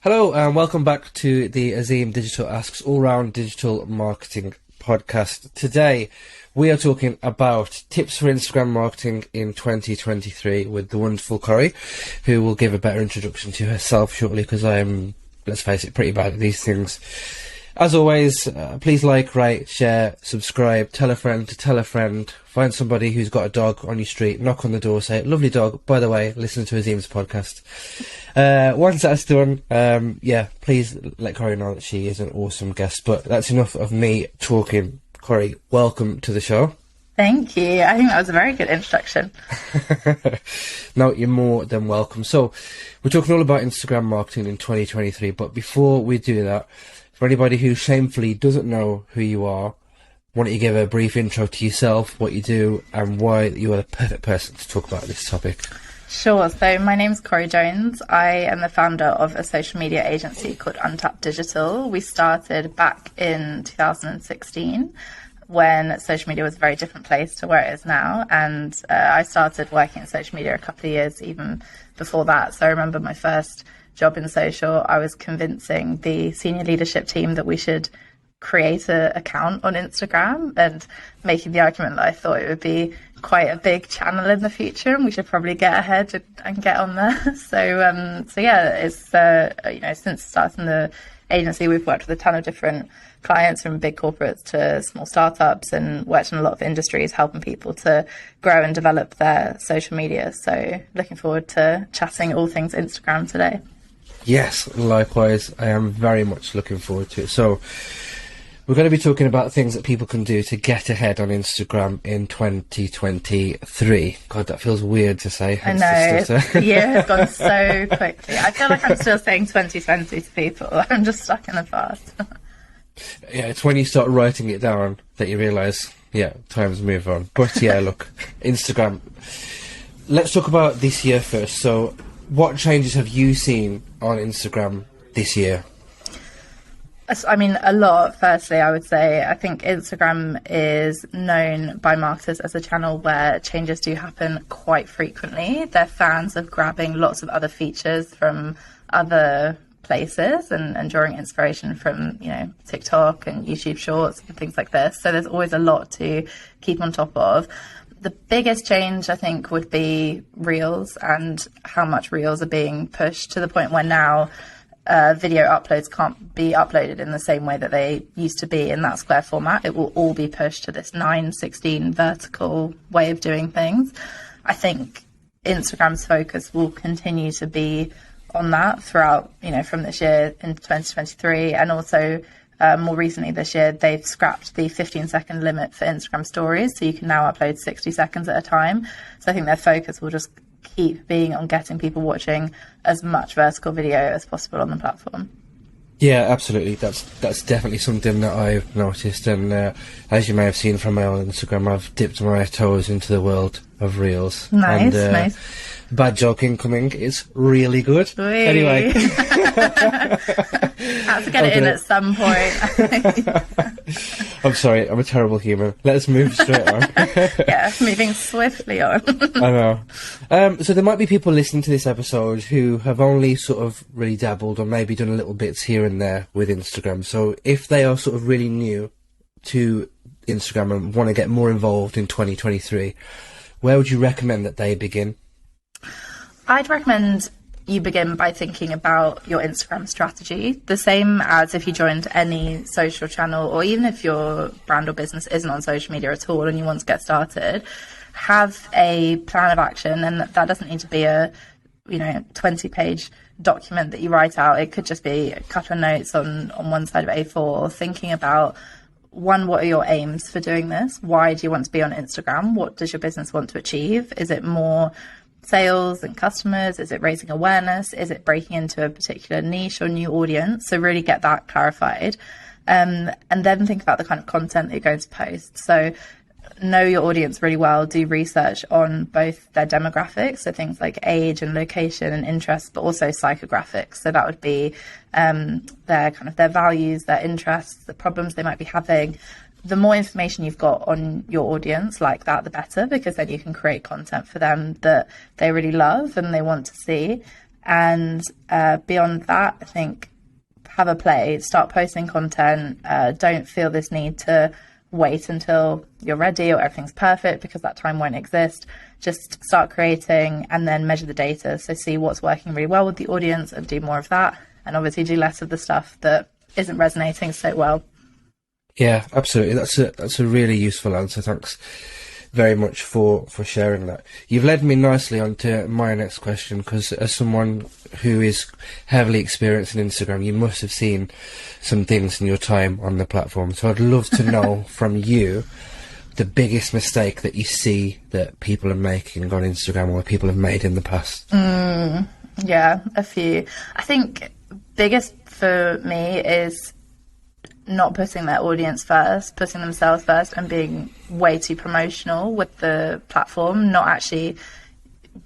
Hello and welcome back to the Azeem Digital Asks all-round digital marketing podcast. Today we are talking about tips for Instagram marketing in 2023 with the wonderful Corrie, who will give a better introduction to herself shortly because I am, let's face it, pretty bad at these things. As always, please like, rate, share, subscribe, tell a friend to tell a friend, find somebody who's got a dog on your street, knock on the door, say, lovely dog, by the way, listen to Azeem's podcast. Once that's done, please let Corrie know that she is an awesome guest. But that's enough of me talking. Corrie, welcome to the show. Thank you. I think that was a very good introduction. No, you're more than welcome. So, we're talking all about Instagram marketing in 2023. But before we do that, for anybody who shamefully doesn't know who you are, why don't you give a brief intro to yourself, what you do, and why you are the perfect person to talk about this topic? Sure. So my name's Corrie Jones. I am the founder of a social media agency called Untapped Digital. We started back in 2016 when social media was a very different place to where it is now. And I started working in social media a couple of years even before that. So I remember my first job in social, I was convincing the senior leadership team that we should create an account on Instagram and making the argument that I thought it would be quite a big channel in the future and we should probably get ahead and get on there. So it's since starting the agency, we've worked with a ton of different clients from big corporates to small startups and worked in a lot of industries helping people to grow and develop their social media. So looking forward to chatting all things Instagram today. Yes, likewise. I am very much looking forward to it. So we're going to be talking about things that people can do to get ahead on Instagram in 2023. God, that feels weird to say. I know. The year has gone so quickly. I feel like I'm still saying 2020 to people. I'm just stuck in the past. Yeah, it's when you start writing it down that you realise, times move on. But yeah, look, Instagram. Let's talk about this year first. So what changes have you seen on Instagram this year? I mean, a lot. Firstly, I would say I think Instagram is known by marketers as a channel where changes do happen quite frequently. They're fans of grabbing lots of other features from other places and drawing inspiration from, TikTok and YouTube Shorts and things like this. So there's always a lot to keep on top of. The biggest change, I think, would be Reels and how much Reels are being pushed to the point where now video uploads can't be uploaded in the same way that they used to be in that square format. It will all be pushed to this 9:16 vertical way of doing things. I think Instagram's focus will continue to be on that throughout, from this year into 2023. And also more recently this year, they've scrapped the 15-second limit for Instagram stories. So you can now upload 60 seconds at a time. So I think their focus will just keep being on getting people watching as much vertical video as possible on the platform. Yeah, absolutely. That's definitely something that I've noticed. And as you may have seen from my own Instagram, I've dipped my toes into the world of Reels. Nice. Bad joke incoming. It's really good. Wee. Anyway. Have to get it in at some point. I'm sorry, I'm a terrible human. Let's move straight on. Yeah, moving swiftly on. I know. So there might be people listening to this episode who have only sort of really dabbled or maybe done a little bits here and there with Instagram. So if they are sort of really new to Instagram and want to get more involved in 2023, where would you recommend that they begin? I'd recommend you begin by thinking about your Instagram strategy, the same as if you joined any social channel, or even if your brand or business isn't on social media at all and you want to get started. Have a plan of action, and that doesn't need to be a 20-page document that you write out. It could just be a couple of notes on one side of A4, thinking about, one, what are your aims for doing this? Why do you want to be on Instagram? What does your business want to achieve? Is it more sales and customers? Is it raising awareness? Is it breaking into a particular niche or new audience? So really get that clarified. And then think about the kind of content that you're going to post. So know your audience really well, do research on both their demographics, so things like age and location and interests, but also psychographics. So that would be their values, their interests, the problems they might be having. The more information you've got on your audience like that, the better, because then you can create content for them that they really love and they want to see. And beyond that, I think have a play, start posting content. Don't feel this need to wait until you're ready or everything's perfect, because that time won't exist. Just start creating and then measure the data. So see what's working really well with the audience and do more of that. And obviously do less of the stuff that isn't resonating so well. Yeah, absolutely. That's a really useful answer. Thanks very much for sharing that. You've led me nicely onto my next question, because as someone who is heavily experienced in Instagram, you must have seen some things in your time on the platform. So I'd love to know from you the biggest mistake that you see that people are making on Instagram, or people have made in the past. Yeah, a few. I think biggest for me is not putting their audience first, putting themselves first, and being way too promotional with the platform, not actually,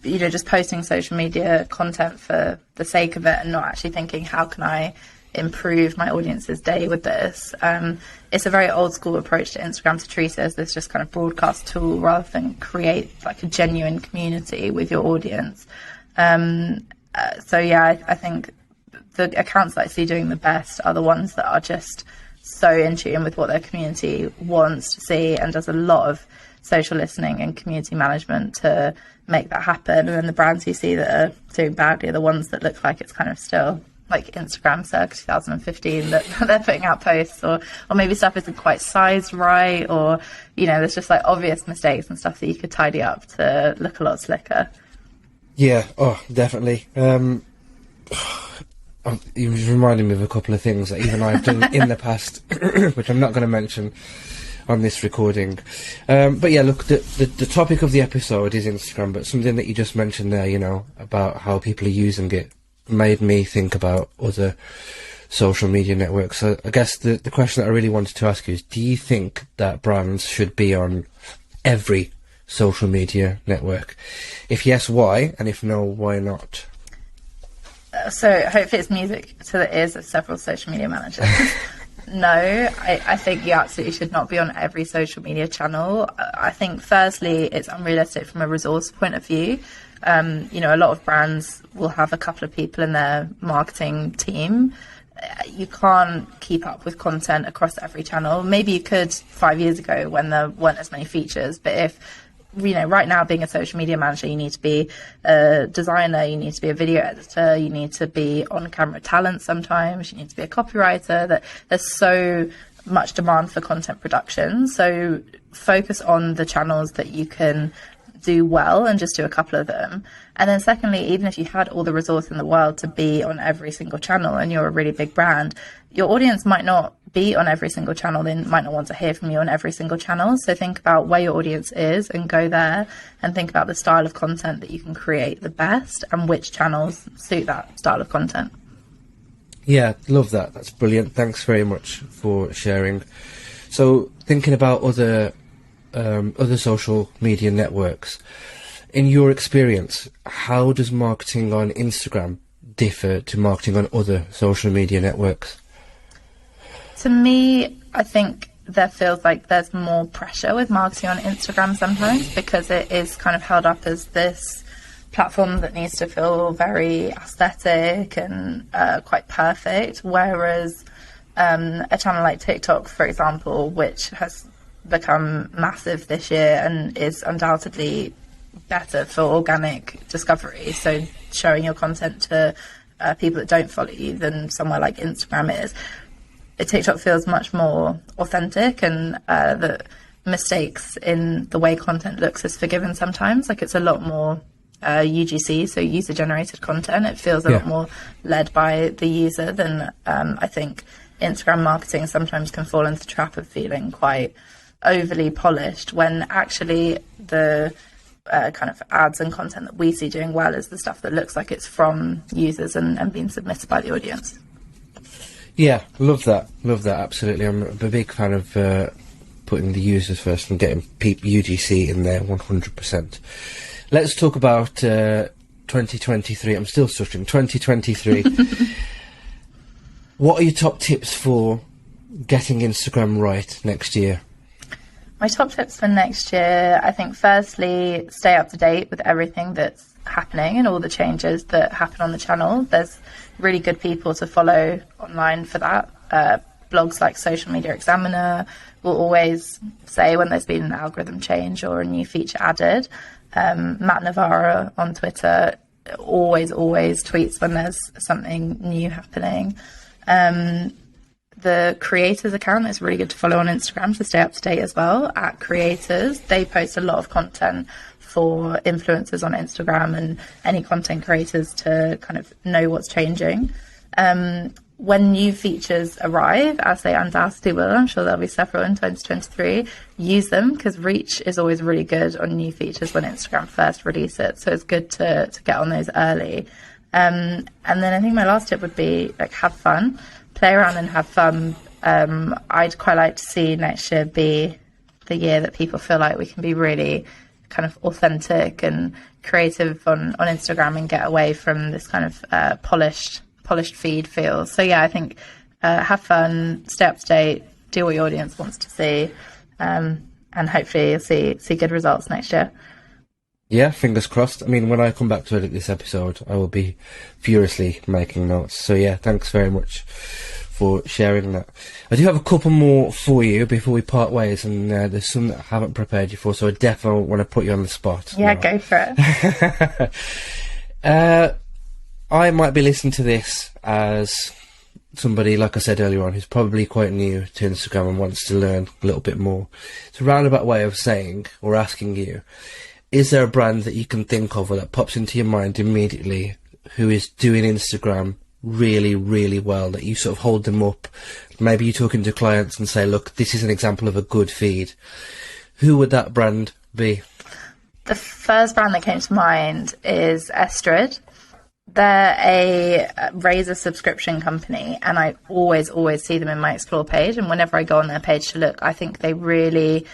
just posting social media content for the sake of it, and not actually thinking, how can I improve my audience's day with this? It's a very old school approach to Instagram, to treat it as this just kind of broadcast tool rather than create like a genuine community with your audience. I think the accounts that I see doing the best are the ones that are just so in tune with what their community wants to see, and does a lot of social listening and community management to make that happen. And then the brands you see that are doing badly are the ones that look like it's kind of still like Instagram circa 2015, that they're putting out posts, or maybe stuff isn't quite sized right, or there's just like obvious mistakes and stuff that you could tidy up to look a lot slicker. Yeah, definitely. You reminded me of a couple of things that even I've done in the past, which I'm not going to mention on this recording. But yeah, look, the topic of the episode is Instagram, but something that you just mentioned there, about how people are using it, made me think about other social media networks. So I guess the question that I really wanted to ask you is, do you think that brands should be on every social media network? If yes, why? And if no, why not? So hopefully it's music to the ears of several social media managers. No, I think you absolutely should not be on every social media channel. I think firstly, it's unrealistic from a resource point of view. A lot of brands will have a couple of people in their marketing team. You can't keep up with content across every channel. Maybe you could 5 years ago when there weren't as many features, but if right now, being a social media manager, you need to be a designer, you need to be a video editor, you need to be on-camera talent sometimes, you need to be a copywriter. That there's so much demand for content production. So focus on the channels that you can do well and just do a couple of them. And then secondly, even if you had all the resource in the world to be on every single channel and you're a really big brand, your audience might not be on every single channel. They might not want to hear from you on every single channel. So think about where your audience is and go there, and think about the style of content that you can create the best and which channels suit that style of content. Yeah, love that. That's brilliant. Thanks very much for sharing. So thinking about other social media networks, in your experience, how does marketing on Instagram differ to marketing on other social media networks? To me, I think there feels like there's more pressure with marketing on Instagram sometimes, because it is kind of held up as this platform that needs to feel very aesthetic and quite perfect, whereas a channel like TikTok, for example, which has become massive this year and is undoubtedly better for organic discovery, so showing your content to people that don't follow you, than somewhere like Instagram is. TikTok feels much more authentic, and the mistakes in the way content looks is forgiven sometimes. Like, it's a lot more UGC, so user generated content. It feels a lot more led by the user than I think Instagram marketing sometimes can fall into the trap of feeling quite overly polished, when actually the kind of ads and content that we see doing well is the stuff that looks like it's from users and being submitted by the audience. Yeah, love that, absolutely. I'm a big fan of putting the users first and getting UGC in there 100%. Let's talk about 2023. I'm still stuttering. 2023. What are your top tips for getting Instagram right next year? My top tips for next year, I think firstly, stay up to date with everything that's happening and all the changes that happen on the channel. There's really good people to follow online for that. Blogs like Social Media Examiner will always say when there's been an algorithm change or a new feature added. Matt Navarra on Twitter always tweets when there's something new happening. The creators account is really good to follow on Instagram to stay up to date as well, at creators. They post a lot of content for influencers on Instagram and any content creators to kind of know what's changing. When new features arrive, as they undoubtedly will, I'm sure there'll be several in 2023, use them, because reach is always really good on new features when Instagram first release it. So it's good to get on those early. And then I think my last tip would be like have fun, play around and have fun. I'd quite like to see next year be the year that people feel like we can be really kind of authentic and creative on Instagram and get away from this kind of polished feed feel. So yeah, I think have fun, stay up to date, do what your audience wants to see, and hopefully you'll see good results next year. Yeah, fingers crossed. I mean, when I come back to edit this episode, I will be furiously making notes. So yeah, thanks very much for sharing that. I do have a couple more for you before we part ways, and there's some that I haven't prepared you for, so I definitely want to put you on the spot. Yeah, now. Go for it. I might be listening to this as somebody, like I said earlier on, who's probably quite new to Instagram and wants to learn a little bit more. It's a roundabout way of saying or asking you, is there a brand that you can think of or that pops into your mind immediately who is doing Instagram really, really well, that you sort of hold them up? Maybe you're talking to clients and say, look, this is an example of a good feed. Who would that brand be? The first brand that came to mind is Estrid. They're a razor subscription company, and I always see them in my Explore page. And whenever I go on their page to look, I think they really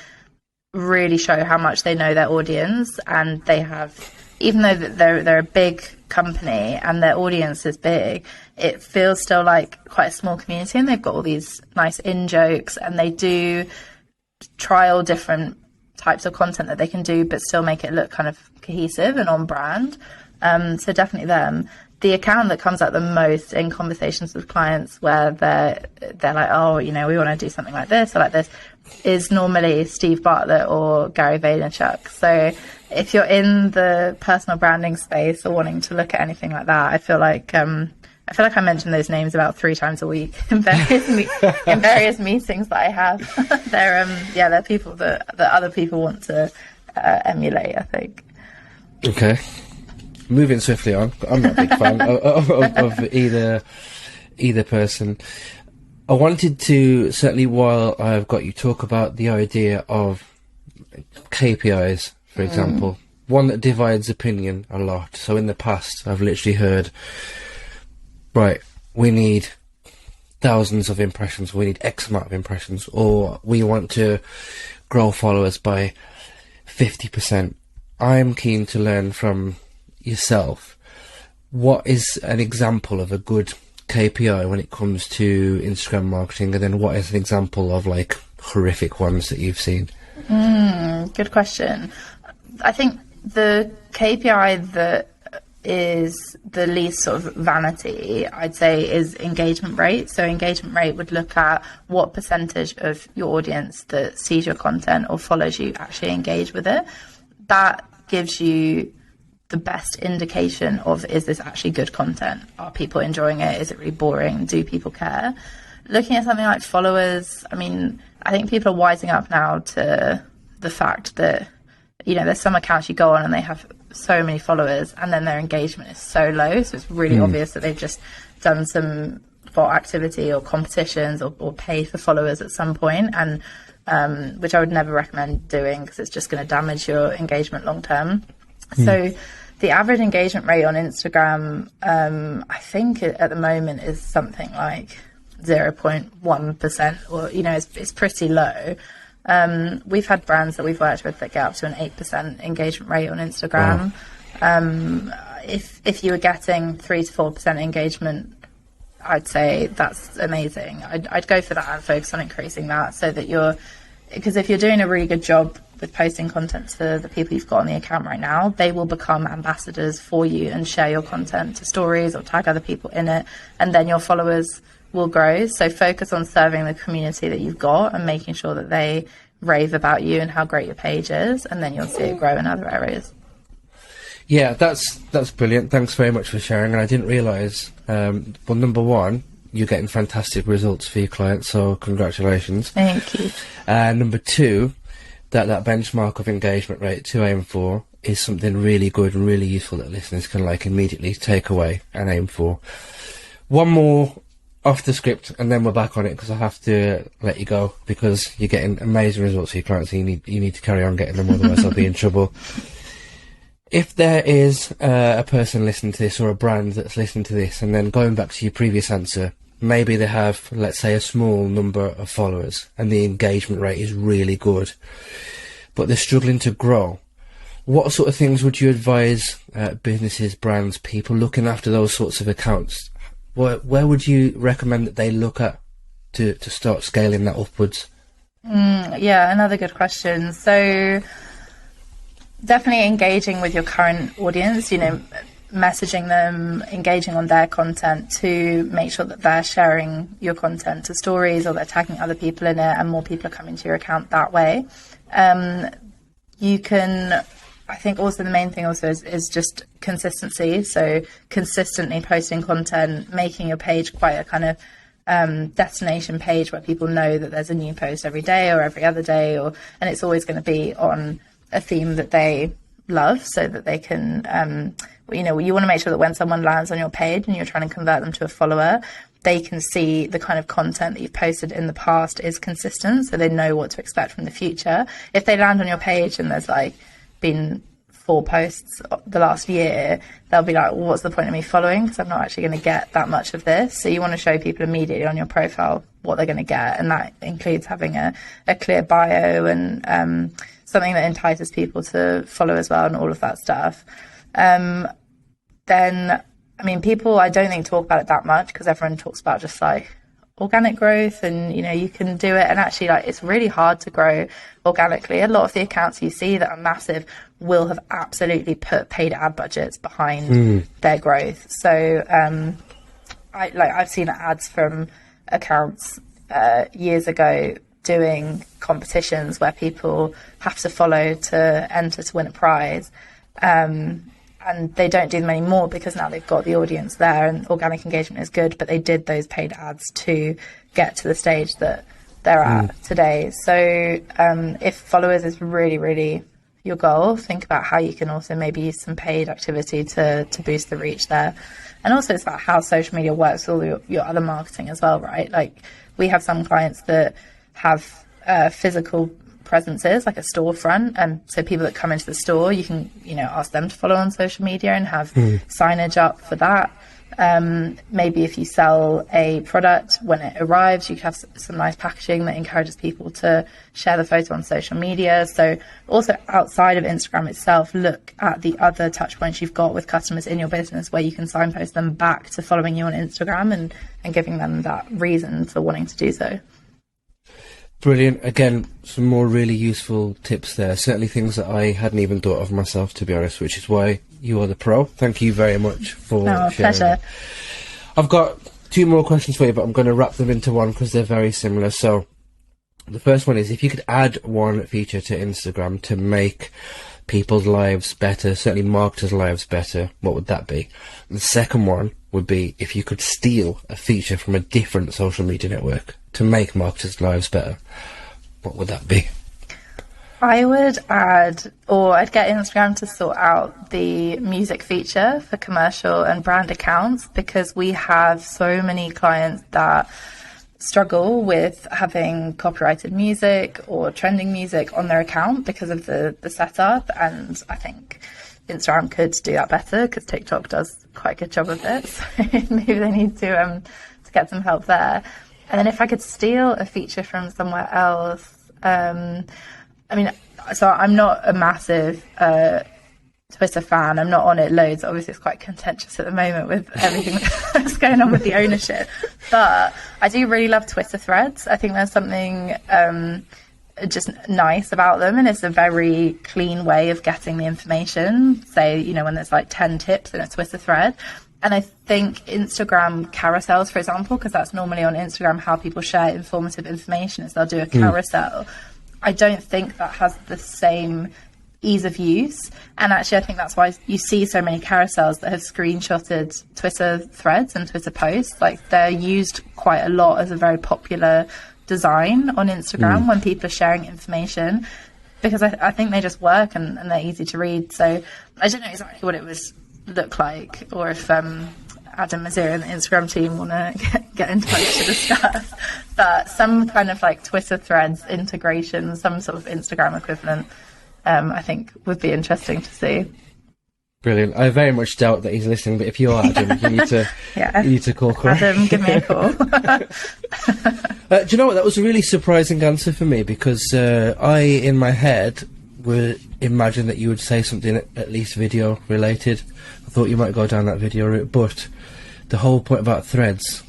show how much they know their audience. And they have, even though they're a big company and their audience is big, it feels still like quite a small community. And they've got all these nice in-jokes, and they do trial different types of content that they can do, but still make it look kind of cohesive and on brand. So definitely them. The account that comes out the most in conversations with clients where they're like, oh, we want to do something like this or like this, is normally Steve Bartlett or Gary Vaynerchuk. So if you're in the personal branding space or wanting to look at anything like that, I feel like I mention those names about 3 times a week in various meetings that I have. They're people that other people want to emulate, I think. Okay. Moving swiftly on, I'm not a big fan of either person. I wanted to, certainly while I've got you, talk about the idea of KPIs, for example. One that divides opinion a lot. So in the past, I've literally heard, right, we need thousands of impressions, we need X amount of impressions, or we want to grow followers by 50%. I'm keen to learn from yourself, what is an example of a good KPI when it comes to Instagram marketing, and then what is an example of like horrific ones that you've seen? Good question. I think the KPI that is the least sort of vanity, I'd say, is engagement rate. So engagement rate would look at what percentage of your audience that sees your content or follows you actually engage with it. That gives you the best indication of, is this actually good content? Are people enjoying it? Is it really boring? Do people care? Looking at something like followers, I mean, I think people are wising up now to the fact that, there's some accounts you go on and they have so many followers and then their engagement is so low. So it's really obvious that they've just done some bot activity or competitions or paid for followers at some point, and which I would never recommend doing because it's just going to damage your engagement long term. So the average engagement rate on Instagram, I think at the moment is something like 0.1%, or, it's pretty low. We've had brands that we've worked with that get up to an 8% engagement rate on Instagram. Wow. If you were getting 3 to 4% engagement, I'd say that's amazing. I'd go for that and focus on increasing that, so that because if you're doing a really good job with posting content to the people you've got on the account right now, they will become ambassadors for you and share your content to stories or tag other people in it, and then your followers will grow. So focus on serving the community that you've got and making sure that they rave about you and how great your page is, and then you'll see it grow in other areas. Yeah, that's brilliant. Thanks very much for sharing. And I didn't realise, well, number one, you're getting fantastic results for your clients, so congratulations. Thank you. Number two, that benchmark of engagement rate to aim for is something really good and really useful that listeners can immediately take away and aim for. One more off the script, and then we're back on it, because I have to let you go, because you're getting amazing results for your clients, and you need to carry on getting them, otherwise I'll be in trouble. If there is a person listening to this, or a brand that's listening to this, and then going back to your previous answer, maybe they have, let's say, a small number of followers and the engagement rate is really good, but they're struggling to grow, what sort of things would you advise businesses, brands, people looking after those sorts of accounts? Where would you recommend that they look at to start scaling that upwards? Yeah, another good question. So definitely engaging with your current audience, messaging them, engaging on their content to make sure that they're sharing your content to stories, or they're tagging other people in it, and more people are coming to your account that way. You can, I think also the main thing also is just consistency. So consistently posting content, making your page quite a kind of destination page where people know that there's a new post every day or every other day, and it's always going to be on a theme that they love, so that they can, you want to make sure that when someone lands on your page and you're trying to convert them to a follower, they can see the kind of content that you've posted in the past is consistent, so they know what to expect from the future. If they land on your page and there's been 4 posts the last year, they'll be like, well, what's the point of me following, because I'm not actually going to get that much of this. So you want to show people immediately on your profile what they're going to get, and that includes having a clear bio and something that entices people to follow as well, and all of that stuff. Then, people, I don't think, talk about it that much, because everyone talks about just organic growth and, you can do it. And actually, it's really hard to grow organically. A lot of the accounts you see that are massive will have absolutely put paid ad budgets behind their growth. So I've seen ads from accounts years ago doing competitions where people have to follow to enter to win a prize. And they don't do them anymore, because now they've got the audience there and organic engagement is good, but they did those paid ads to get to the stage that they're at today. So if followers is really, really your goal, think about how you can also maybe use some paid activity to boost the reach there. And also it's about how social media works with all your other marketing as well, right? We have some clients that have physical presences, like a storefront, and so people that come into the store, you can ask them to follow on social media and have signage up for that. Maybe if you sell a product, when it arrives, you can have some nice packaging that encourages people to share the photo on social media. So also outside of Instagram itself, look at the other touch points you've got with customers in your business, where you can signpost them back to following you on Instagram and giving them that reason for wanting to do so. Brilliant. Again, some more really useful tips there. Certainly things that I hadn't even thought of myself, to be honest, which is why you are the pro. Thank you very much for sharing. Pleasure. I've got 2 more questions for you, but I'm going to wrap them into one because they're very similar. So the first one is, if you could add one feature to Instagram to make people's lives better, certainly marketers' lives better, what would that be? And the second one would be, if you could steal a feature from a different social media network to make marketers' lives better, what would that be? I would I'd get Instagram to sort out the music feature for commercial and brand accounts, because we have so many clients that struggle with having copyrighted music or trending music on their account because of the setup. And I think Instagram could do that better, because TikTok does quite a good job of it. So maybe they need to get some help there. And then if I could steal a feature from somewhere else, so I'm not a massive Twitter fan. I'm not on it loads. Obviously, it's quite contentious at the moment with everything that's going on with the ownership. But I do really love Twitter threads. I think there's something just nice about them, and it's a very clean way of getting the information. Say, you know, when there's like 10 tips in a Twitter thread. And I think Instagram carousels, for example, because that's normally on Instagram how people share informative information, is they'll do a carousel. I don't think that has the same ease of use, and actually I think that's why you see so many carousels that have screenshotted Twitter threads and Twitter posts. Like, they're used quite a lot as a very popular design on Instagram when people are sharing information, because I think they just work and they're easy to read. So I don't know exactly what it would look like, or if Adam Mazir and the Instagram team want to get in touch to discuss, but some kind of like Twitter threads integration, some sort of Instagram equivalent, I think would be interesting to see. Brilliant. I very much doubt that he's listening, but if you are, Adam, you need to call Corrie. Adam, give me a call. Do you know what? That was a really surprising answer for me, because I, in my head, would imagine that you would say something at least video related. I thought you might go down that video route, but the whole point about threads,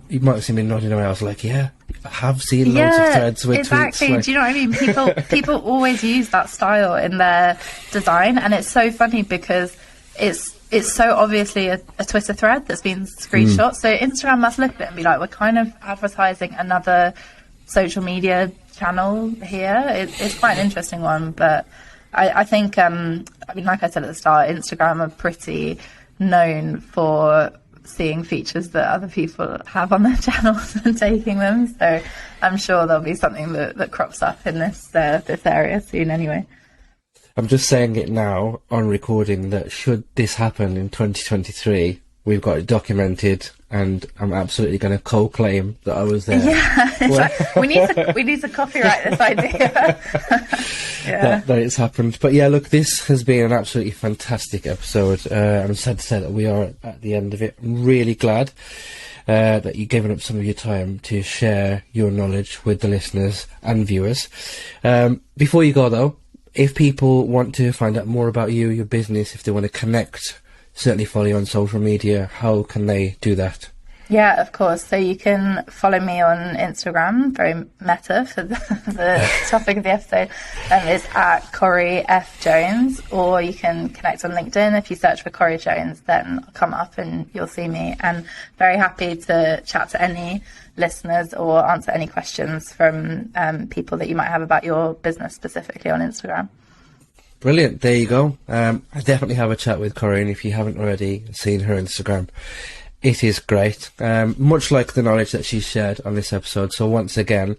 you might have seen me nodding away. I was like, yeah, I have seen loads of threads with exactly. tweets. Like... Do you know what I mean? People always use that style in their design, and it's so funny because it's so obviously a Twitter thread that's been screenshot. So Instagram must look at it and be like, we're kind of advertising another social media channel here. It's quite an interesting one, but I think, I mean, like I said at the start, Instagram are pretty known for seeing features that other people have on their channels and taking them. So I'm sure there'll be something that crops up in this area soon anyway. I'm just saying it now on recording that should this happen in 2023, we've got it documented, and I'm absolutely going to co-claim that I was there. Yeah, like, we need to copyright this idea. that it's happened. But yeah, look, this has been an absolutely fantastic episode. I'm sad to say that we are at the end of it. I'm really glad that you've given up some of your time to share your knowledge with the listeners and viewers. Before you go though, if people want to find out more about you, your business, if they want to connect, certainly follow you on social media, how can they do that? Yeah, of course. So you can follow me on Instagram, very meta for the topic of the episode. It's at Corrie F. Jones, or you can connect on LinkedIn. If you search for Corrie Jones, then I'll come up and you'll see me. And very happy to chat to any listeners or answer any questions from people that you might have about your business specifically on Instagram. Brilliant. There you go. I definitely have a chat with Corrie, and if you haven't already seen her Instagram, it is great. Much like the knowledge that she's shared on this episode. So once again,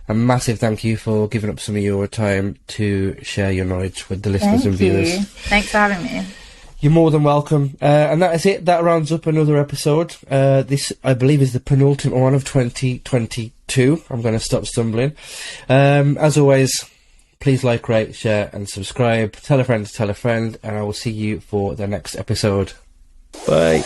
a massive thank you for giving up some of your time to share your knowledge with the listeners and viewers. Thanks for having me. You're more than welcome. And that is it. That rounds up another episode. This, I believe, is the penultimate one of 2022. I'm going to stop stumbling. As always, please like, rate, share and subscribe. Tell a friend to tell a friend, and I will see you for the next episode. Bye.